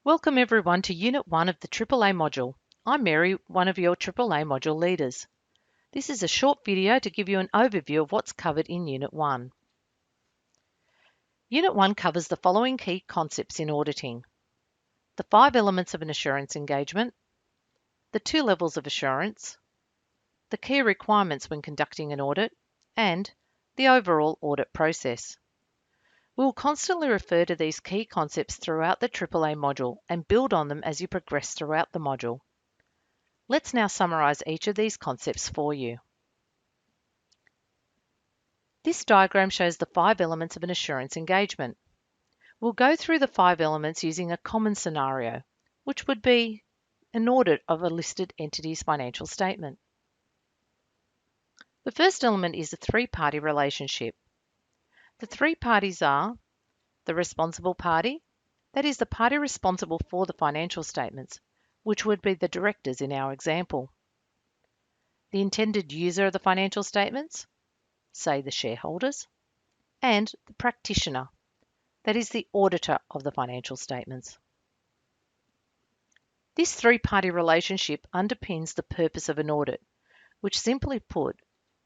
Welcome everyone to Unit 1 of the AAA module. I'm Mary, one of your AAA module leaders. This is a short video to give you an overview of what's covered in Unit 1. Unit 1 covers the following key concepts in auditing: the 5 elements of an assurance engagement, the 2 levels of assurance, the key requirements when conducting an audit, and the overall audit process. We will constantly refer to these key concepts throughout the AAA module and build on them as you progress throughout the module. Let's now summarise each of these concepts for you. This diagram shows the 5 elements of an assurance engagement. We'll go through the 5 elements using a common scenario, which would be an audit of a listed entity's financial statement. The first element is a 3-party relationship. The 3 parties are the responsible party, that is the party responsible for the financial statements, which would be the directors in our example. The intended user of the financial statements, say the shareholders, and the practitioner, that is the auditor of the financial statements. This 3-party relationship underpins the purpose of an audit, which simply put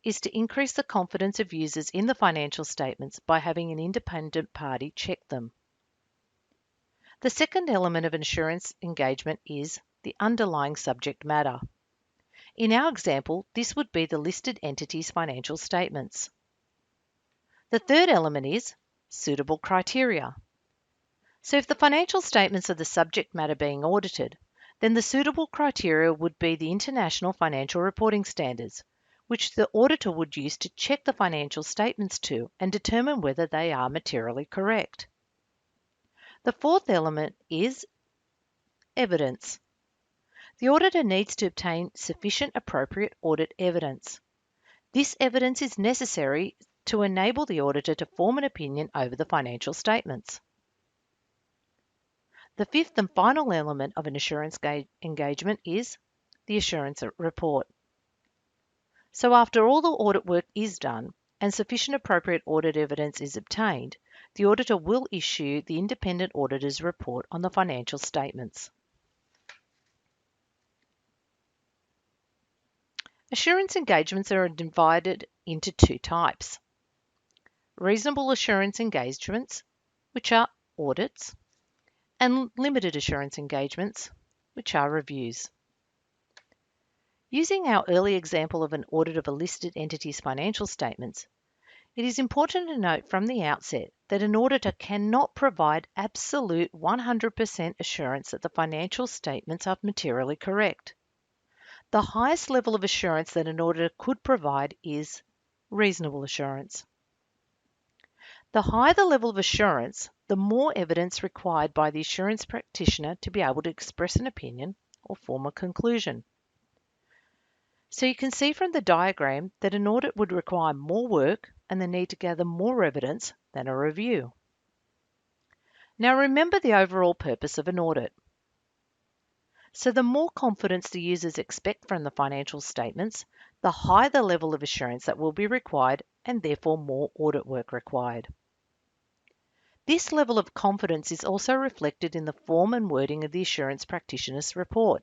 is to increase the confidence of users in the financial statements by having an independent party check them. The second element of an assurance engagement is the underlying subject matter. In our example, this would be the listed entity's financial statements. The third element is suitable criteria. So if the financial statements are the subject matter being audited, then the suitable criteria would be the International Financial Reporting Standards, which the auditor would use to check the financial statements to and determine whether they are materially correct. The fourth element is evidence. The auditor needs to obtain sufficient appropriate audit evidence. This evidence is necessary to enable the auditor to form an opinion over the financial statements. The fifth and final element of an assurance engagement is the assurance report. So after all the audit work is done and sufficient appropriate audit evidence is obtained, the auditor will issue the independent auditor's report on the financial statements. Assurance engagements are divided into 2 types: reasonable assurance engagements, which are audits, and limited assurance engagements, which are reviews. Using our early example of an audit of a listed entity's financial statements, it is important to note from the outset that an auditor cannot provide absolute 100% assurance that the financial statements are materially correct. The highest level of assurance that an auditor could provide is reasonable assurance. The higher the level of assurance, the more evidence required by the assurance practitioner to be able to express an opinion or form a conclusion. So you can see from the diagram that an audit would require more work and the need to gather more evidence than a review. Now remember the overall purpose of an audit. So the more confidence the users expect from the financial statements, the higher the level of assurance that will be required and therefore more audit work required. This level of confidence is also reflected in the form and wording of the assurance practitioner's report.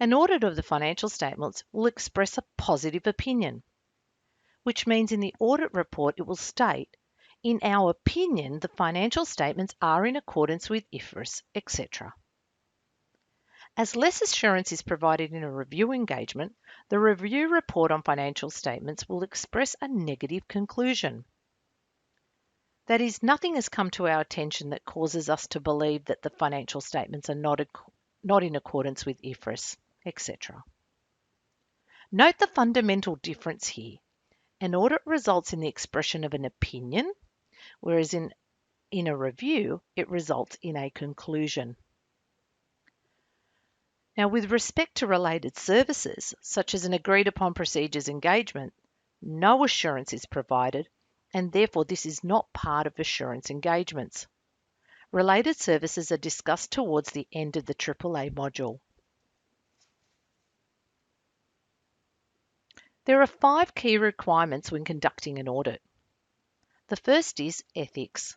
An audit of the financial statements will express a positive opinion, which means in the audit report it will state, in our opinion, the financial statements are in accordance with IFRS, etc. As less assurance is provided in a review engagement, the review report on financial statements will express a negative conclusion. That is, nothing has come to our attention that causes us to believe that the financial statements are not in accordance with IFRS, etc. Note the fundamental difference here. An audit results in the expression of an opinion, whereas in a review, it results in a conclusion. Now, with respect to related services, such as an agreed upon procedures engagement, no assurance is provided, and therefore this is not part of assurance engagements. Related services are discussed towards the end of the AAA module. There are 5 key requirements when conducting an audit. The first is ethics,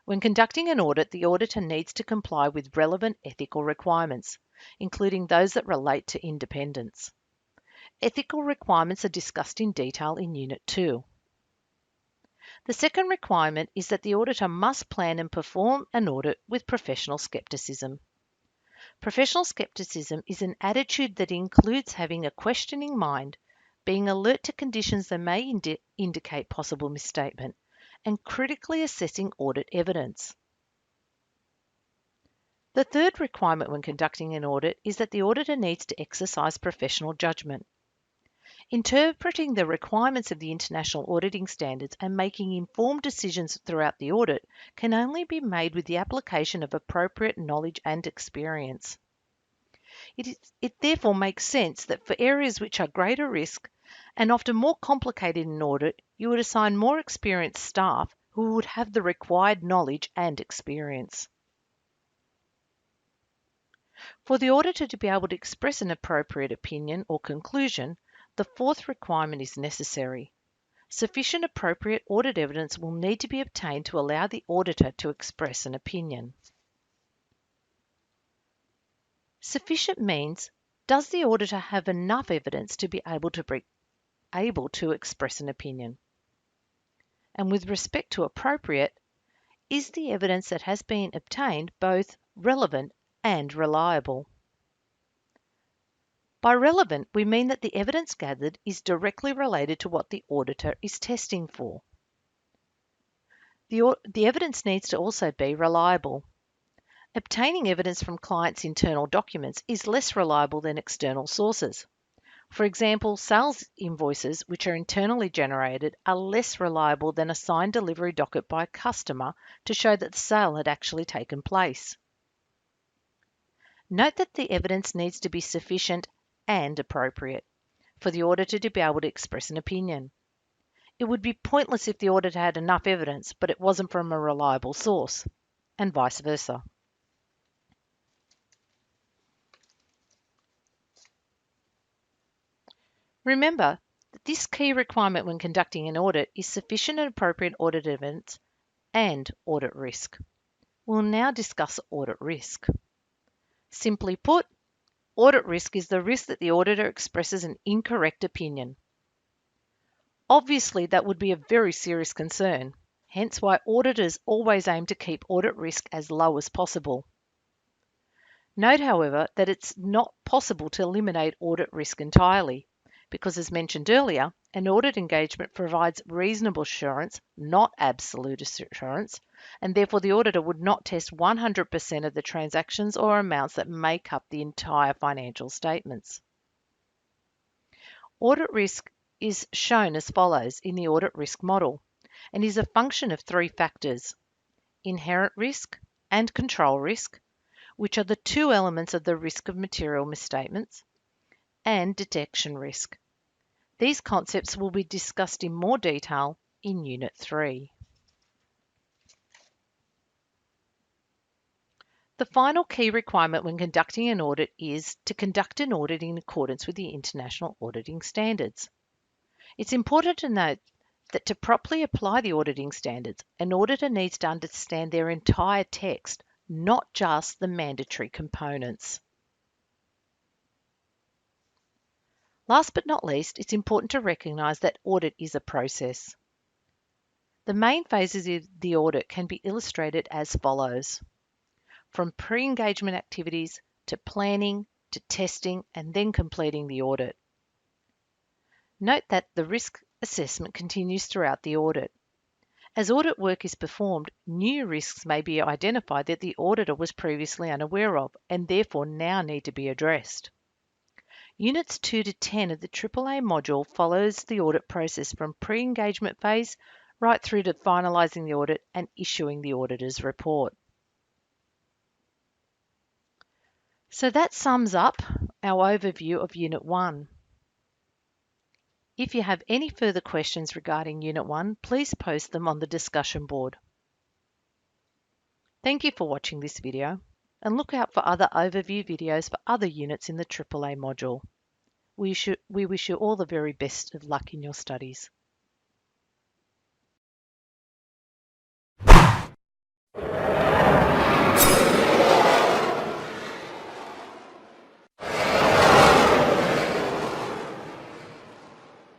When conducting an audit, the auditor needs to comply with relevant ethical requirements, including those that relate to independence. Ethical requirements are discussed in detail in Unit 2. The second requirement is that the auditor must plan and perform an audit with professional skepticism. Professional skepticism is an attitude that includes having a questioning mind, being alert to conditions that may indicate possible misstatement, and critically assessing audit evidence. The third requirement when conducting an audit is that the auditor needs to exercise professional judgment. Interpreting the requirements of the International Auditing Standards and making informed decisions throughout the audit can only be made with the application of appropriate knowledge and experience. It therefore makes sense that for areas which are greater risk and often more complicated in audit, you would assign more experienced staff who would have the required knowledge and experience. For the auditor to be able to express an appropriate opinion or conclusion, the fourth requirement is necessary. Sufficient appropriate audit evidence will need to be obtained to allow the auditor to express an opinion. Sufficient means, does the auditor have enough evidence to be able to express an opinion? And with respect to appropriate, is the evidence that has been obtained both relevant and reliable? By relevant, we mean that the evidence gathered is directly related to what the auditor is testing for. The evidence needs to also be reliable. Obtaining evidence from clients' internal documents is less reliable than external sources. For example, sales invoices, which are internally generated, are less reliable than a signed delivery docket by a customer to show that the sale had actually taken place. Note that the evidence needs to be sufficient and appropriate for the auditor to be able to express an opinion. It would be pointless if the auditor had enough evidence, but it wasn't from a reliable source, and vice versa. Remember that this key requirement when conducting an audit is sufficient and appropriate audit evidence and audit risk. We'll now discuss audit risk. Simply put, audit risk is the risk that the auditor expresses an incorrect opinion. Obviously, that would be a very serious concern, hence why auditors always aim to keep audit risk as low as possible. Note, however, that it's not possible to eliminate audit risk entirely, because as mentioned earlier, an audit engagement provides reasonable assurance, not absolute assurance, and therefore the auditor would not test 100% of the transactions or amounts that make up the entire financial statements. Audit risk is shown as follows in the audit risk model and is a function of three factors: inherent risk and control risk, which are the two elements of the risk of material misstatements, and detection risk. These concepts will be discussed in more detail in Unit 3. The final key requirement when conducting an audit is to conduct an audit in accordance with the International Auditing Standards. It's important to note that to properly apply the auditing standards, an auditor needs to understand their entire text, not just the mandatory components. Last but not least, it's important to recognise that audit is a process. The main phases of the audit can be illustrated as follows: from pre-engagement activities to planning to testing and then completing the audit. Note that the risk assessment continues throughout the audit. As audit work is performed, new risks may be identified that the auditor was previously unaware of and therefore now need to be addressed. Units 2 to 10 of the AAA module follows the audit process from pre-engagement phase right through to finalising the audit and issuing the auditor's report. So that sums up our overview of Unit 1. If you have any further questions regarding Unit 1, please post them on the discussion board. Thank you for watching this video, and look out for other overview videos for other units in the AAA module. We wish you all the very best of luck in your studies.